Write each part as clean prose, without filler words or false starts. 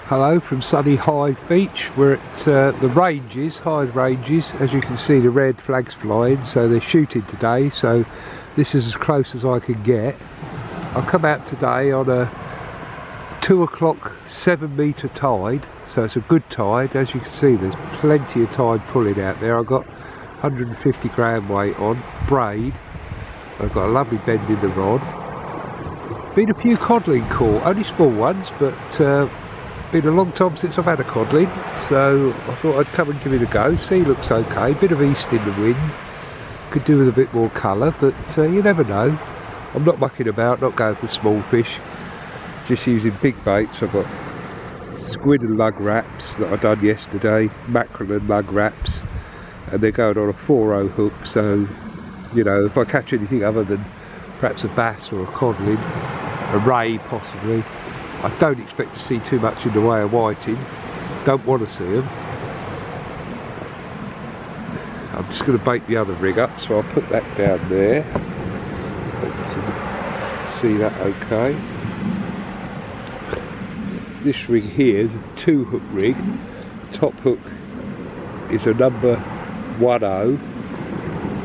Hello from sunny Hythe Beach. We're at the ranges, Hythe ranges. As you can see, the red flag's flying, so they're shooting today, so this is as close as I can get. I've come out today on a 2 o'clock 7 metre tide, so it's a good tide. As you can see, there's plenty of tide pulling out there. I've got 150 gram weight on, braid. I've got a lovely bend in the rod. Been a few codling caught, only small ones, but been a long time since I've had a codling, so I thought I'd come and give it a go. Sea looks okay, bit of east in the wind, could do with a bit more colour, but you never know. I'm not mucking about, not going for small fish, just using big baits. I've got squid and lug wraps that I done yesterday, mackerel and lug wraps, and they're going on a 4-0 hook, so you know, if I catch anything other than perhaps a bass or a codling, a ray possibly, I don't expect to see too much in the way of whiting. Don't want to see them. I'm just going to bait the other rig up, so I'll put that down there. See that okay. This rig here is a 2-hook rig. Top hook is a number 10,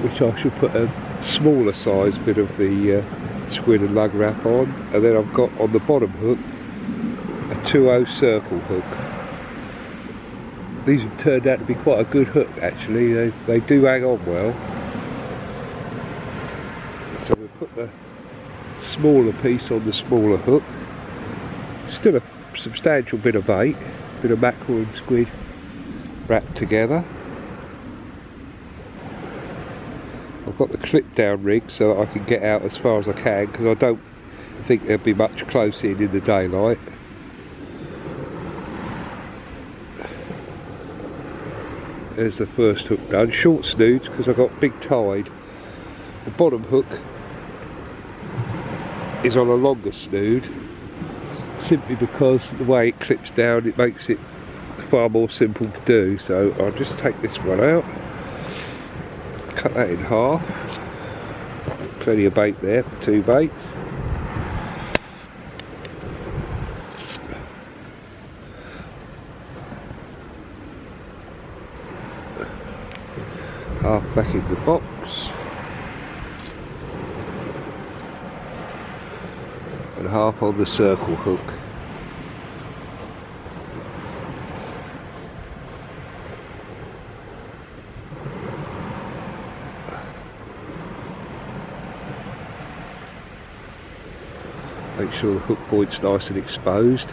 which I should put a smaller size bit of the squid and lug wrap on, and then I've got on the bottom hook a 2-0 circle hook. These have turned out to be quite a good hook actually, they do hang on well. So we'll put the smaller piece on the smaller hook. Still a substantial bit of bait, bit of mackerel and squid wrapped together. I've got the clip down rig so that I can get out as far as I can, because I don't think there'll be much close in the daylight. There's the first hook done. Short snoods because I've got big tide. The bottom hook is on a longer snood, simply because the way it clips down it makes it far more simple to do. So I'll just take this one out, cut that in half. Plenty of bait there for 2 baits. Half back in the box. And half on the circle hook. Make sure the hook point's nice and exposed.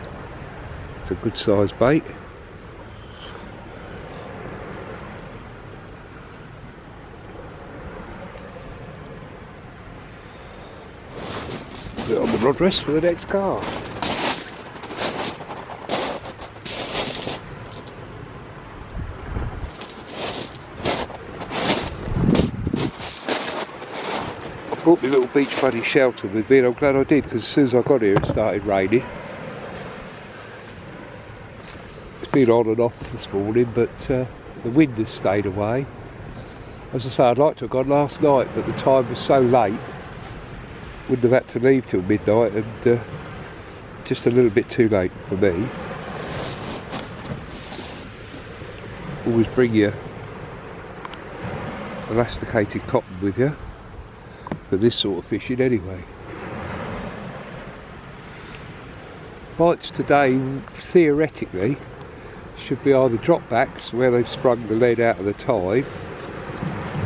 It's a good size bait. Put it on the rod rest for the next cast. I brought my little beach buddy shelter with me, and I'm glad I did, because as soon as I got here it started raining. It's been on and off this morning, but the wind has stayed away. As I say, I'd like to have gone last night, but the time was so late, wouldn't have had to leave till midnight, and just a little bit too late for me. Always bring your elasticated cotton with you for this sort of fishing anyway. Bites today theoretically should be either drop backs where they've sprung the lead out of the tide,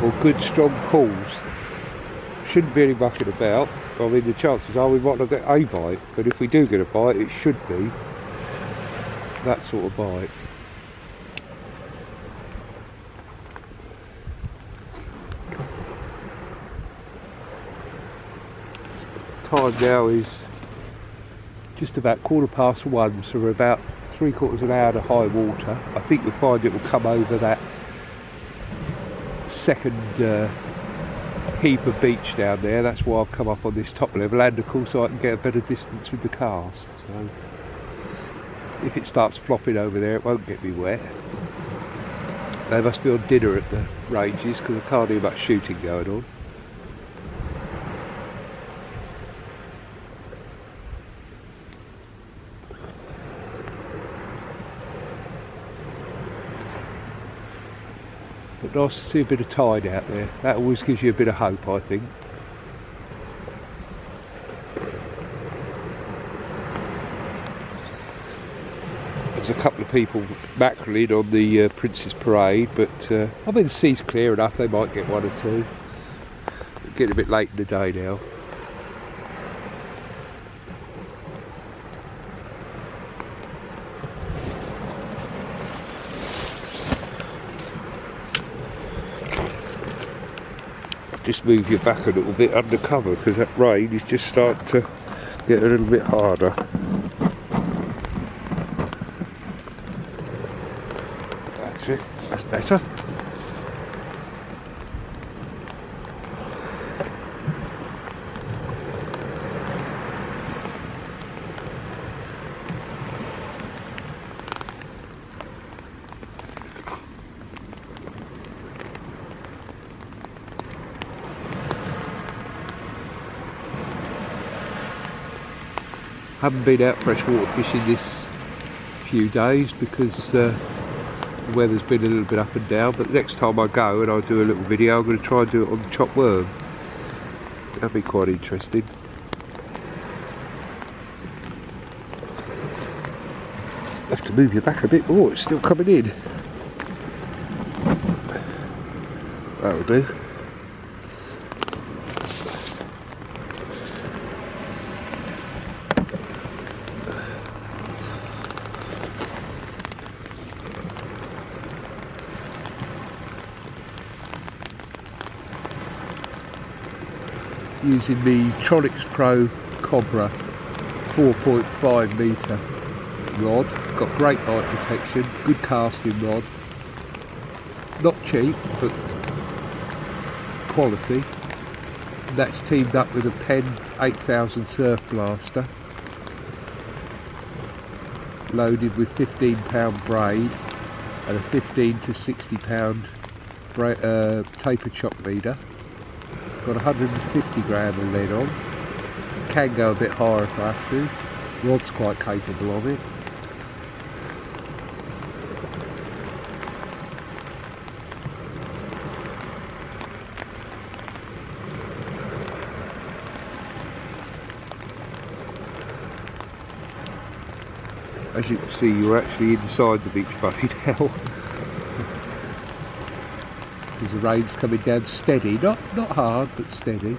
or good strong pulls. Shouldn't be any mucking about. I mean, the chances are we might not get a bite, but if we do get a bite it should be that sort of bite. Time now is just about 1:15, so we're about 3/4 of an hour to high water. I think you'll find it will come over that second heap of beach down there. That's why I've come up on this top level, and of course I can get a better distance with the cast. So if it starts flopping over there it won't get me wet. They must be on dinner at the ranges because I can't hear much shooting going on. But nice to see a bit of tide out there. That always gives you a bit of hope, I think. There's a couple of people mackerelling on the Prince's Parade, but I mean the sea's clear enough, they might get one or two. It's getting a bit late in the day now. Just move your back a little bit under cover because that rain is just starting to get a little bit harder. That's it, that's better. Haven't been out freshwater fishing this few days because the weather's been a little bit up and down, but next time I go and I do a little video, I'm going to try and do it on the chopped worm. That'll be quite interesting. Have to move your back a bit more, it's still coming in. That'll do. Using the Tronics Pro Cobra 4.5 metre rod, got great bite protection, good casting rod, not cheap but quality. And that's teamed up with a Penn 8000 Surf Blaster, loaded with 15-pound braid and a 15 to 60 pound taper chop leader. Got 150 gram of lead on. Can go a bit higher if I have to. Rod's quite capable of it. As you can see, you're actually inside the beach buddy now. Because the rain's coming down steady, not hard but steady.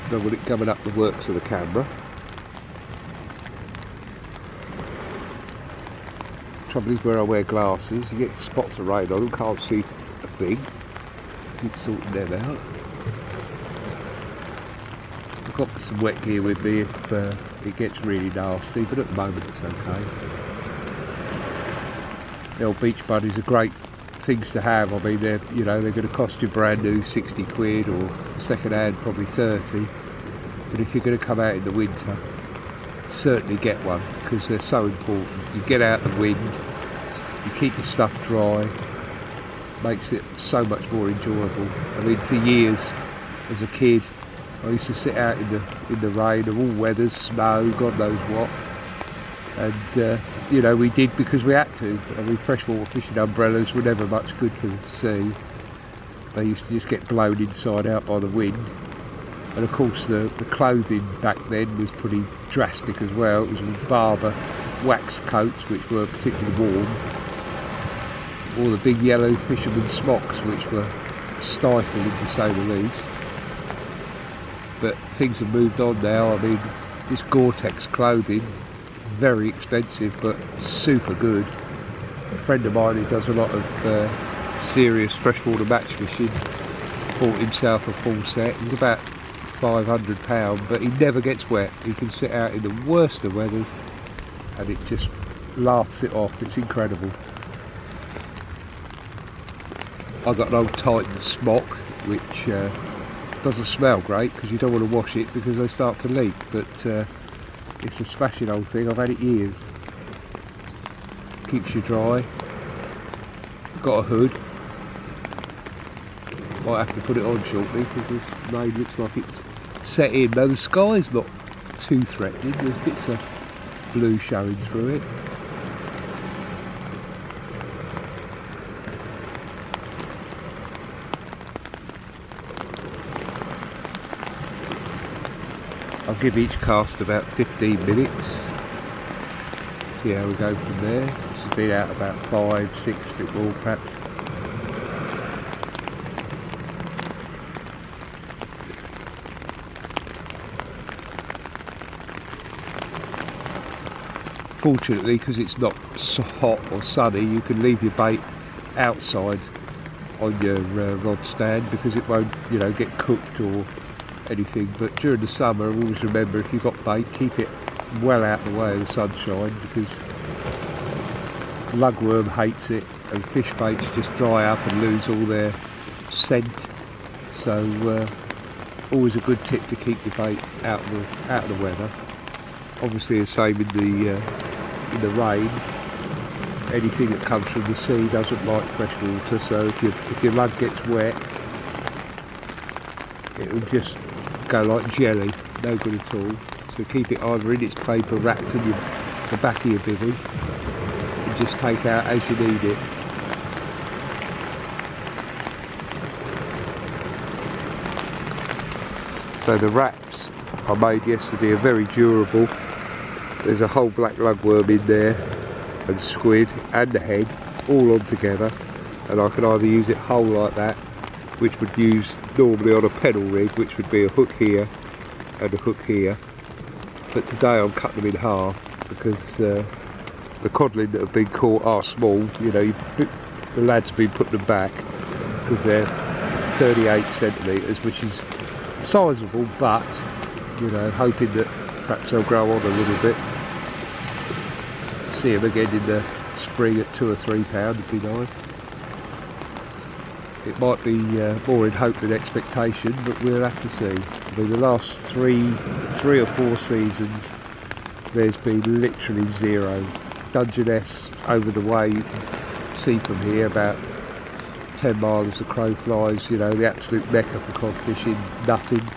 Don't want it coming up the works of the camera. Trouble is where I wear glasses, you get spots of rain on them, can't see a thing. Keep sorting them out. I've got some wet gear with me if it gets really nasty, but at the moment it's okay. The old beach buddies are great things to have. I mean, they're going to cost you brand new 60 quid or second hand probably 30. But if you're going to come out in the winter, certainly get one because they're so important. You get out the wind, you keep your stuff dry, makes it so much more enjoyable. I mean, for years as a kid, I used to sit out in the rain of all weathers, snow, God knows what. And we did because we had to. I mean, freshwater fishing umbrellas were never much good for the sea. They used to just get blown inside out by the wind. And of course the clothing back then was pretty drastic as well. It was all barber wax coats which were particularly warm, or the big yellow fisherman smocks which were stifling to say the least. But things have moved on now. I mean, this Gore-Tex clothing, very expensive but super good. A friend of mine who does a lot of serious freshwater match fishing bought himself a full set. He's about £500, but he never gets wet. He can sit out in the worst of weathers and it just laughs it off. It's incredible. I've got an old Titan smock which doesn't smell great because you don't want to wash it because they start to leak, but it's a smashing old thing. I've had it years. Keeps you dry. Got a hood. Might have to put it on shortly because the rain looks like it's set in. Though the sky's not too threatening. There's bits of blue showing through it. I'll give each cast about 15 minutes. See how we go from there. This has been out about 5, 6, a bit more perhaps. Fortunately, because it's not so hot or sunny, you can leave your bait outside on your rod stand because it won't, you know, get cooked or anything. But during the summer, always remember, if you've got bait, keep it well out of the way of the sunshine, because lugworm hates it and fish baits just dry up and lose all their scent. So always a good tip to keep your bait out of the weather. Obviously the same in the rain. Anything that comes from the sea doesn't like fresh water, so if your lug gets wet, it'll just go like jelly, no good at all. So keep it either in its paper wrapped in the back of your bivvy and just take out as you need it. So the wraps I made yesterday are very durable. There's a whole black lugworm in there, and squid and the head all on together, and I can either use it whole like that, which would use normally on a pedal rig, which would be a hook here and a hook here, but today I'm cutting them in half because the codling that have been caught are small. You know, the lads have been putting them back because they're 38 centimetres, which is sizable, but you know, hoping that perhaps they'll grow on a little bit. See them again in the spring at 2 or 3 pound would be nice. It might be more in hope than expectation, but we'll have to see. I mean, the last three or 4 seasons, there's been literally zero. Dungeness over the way, you can see from here, about 10 miles the crow flies, you know, the absolute mecca for cod fishing, nothing.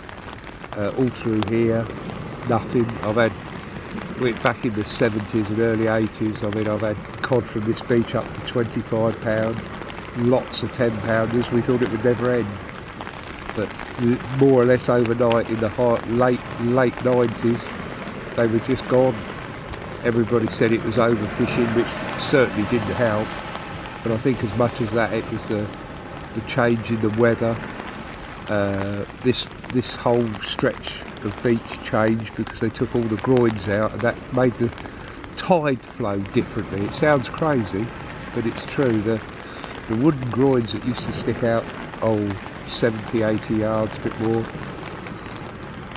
All through here, nothing. I've had, back in the 70s and early 80s, I mean, I've had cod from this beach up to 25 pound, lots of 10 pounders. We thought it would never end, but more or less overnight in the late 90s, they were just gone. Everybody said it was overfishing, which certainly didn't help, but I think as much as that, it was the change in the weather. This whole stretch of beach changed because they took all the groins out, and that made the tide flow differently. It sounds crazy, but it's true. The wooden groins that used to stick out 70, 80 yards, a bit more,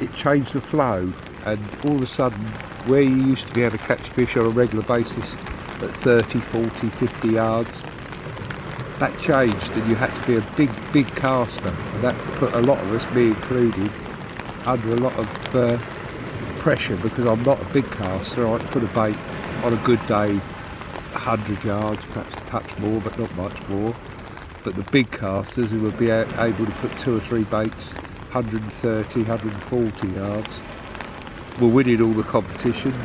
it changed the flow, and all of a sudden where you used to be able to catch fish on a regular basis at 30, 40, 50 yards, that changed, and you had to be a big caster, and that put a lot of us, me included, under a lot of pressure, because I'm not a big caster. I can put a bait on a good day 100 yards, perhaps a touch more, but not much more. But the big casters who would be able to put 2 or 3 baits 130, 140 yards were winning all the competitions,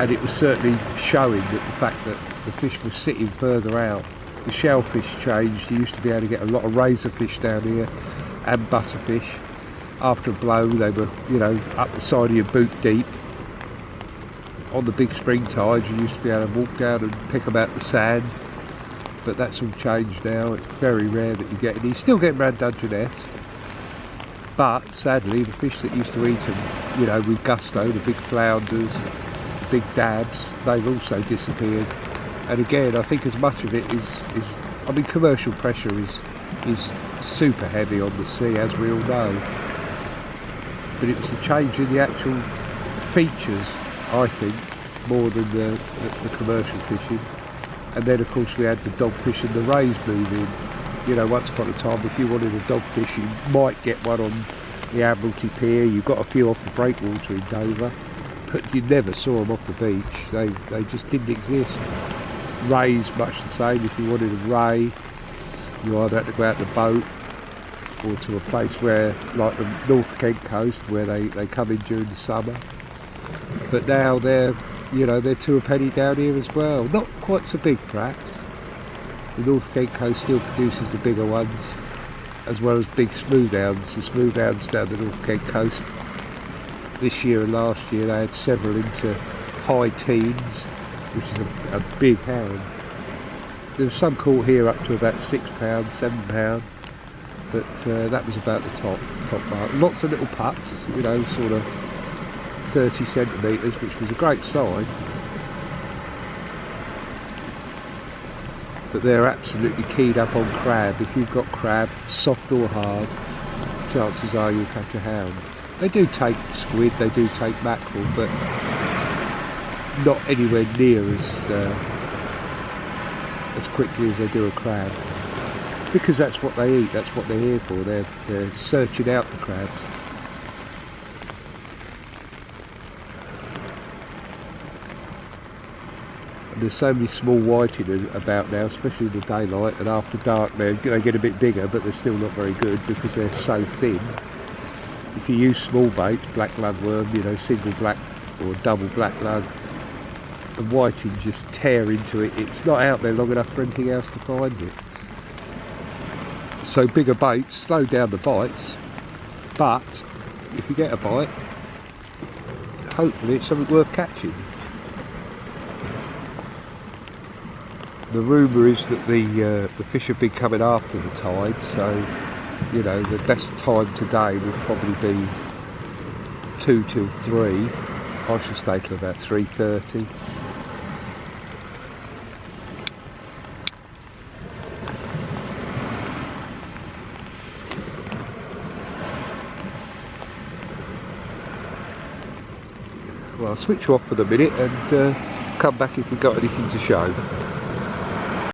and it was certainly showing that the fact that the fish were sitting further out. The shellfish changed. You used to be able to get a lot of razorfish down here and butterfish. After a blow, they were, you know, up the side of your boot deep. On the big spring tides, you used to be able to walk down and pick them out the sand, but that's all changed now. It's very rare that you get any. You still get them around Dungeness, but sadly the fish that used to eat them, you know, with gusto, the big flounders, the big dabs, they've also disappeared. And again, I think as much of it is I mean, commercial pressure is super heavy on the sea, as we all know, but it was the change in the actual features, I think, more than the commercial fishing. And then of course we had the dogfish and the rays move in. You know, once upon a time, if you wanted a dogfish, you might get one on the Admiralty Pier. You got a few off the breakwater in Dover, but you never saw them off the beach. They just didn't exist. Rays, much the same. If you wanted a ray, you either had to go out the boat or to a place where, like the North Kent coast, where they come in during the summer. But now they're 2 a penny down here as well. Not quite so big perhaps. The North Kent coast still produces the bigger ones, as well as big smoothhounds. The smoothhounds down the North Kent coast this year and last year, they had several into high teens, which is a big hound. There was some caught here up to about £6, £7, but that was about the top mark. Lots of little pups, you know, sort of 30 centimetres, which was a great sign. But they're absolutely keyed up on crab. If you've got crab, soft or hard, chances are you'll catch a hound. They do take squid, they do take mackerel, but not anywhere near as quickly as they do a crab. Because that's what they eat, that's what they're here for. They're searching out the crabs. There's so many small whiting about now, especially in the daylight, and after dark they get a bit bigger, but they're still not very good because they're so thin. If you use small baits, black lugworm, you know, single black or double black lug, the whiting just tear into it. It's not out there long enough for anything else to find it. So bigger baits slow down the bites, but if you get a bite, hopefully it's something worth catching. The rumour is that the fish have been coming after the tide, so you know the best time today would probably be 2 till 3. I should stay till about 3:30. Well, I'll switch you off for the minute and come back if we've got anything to show.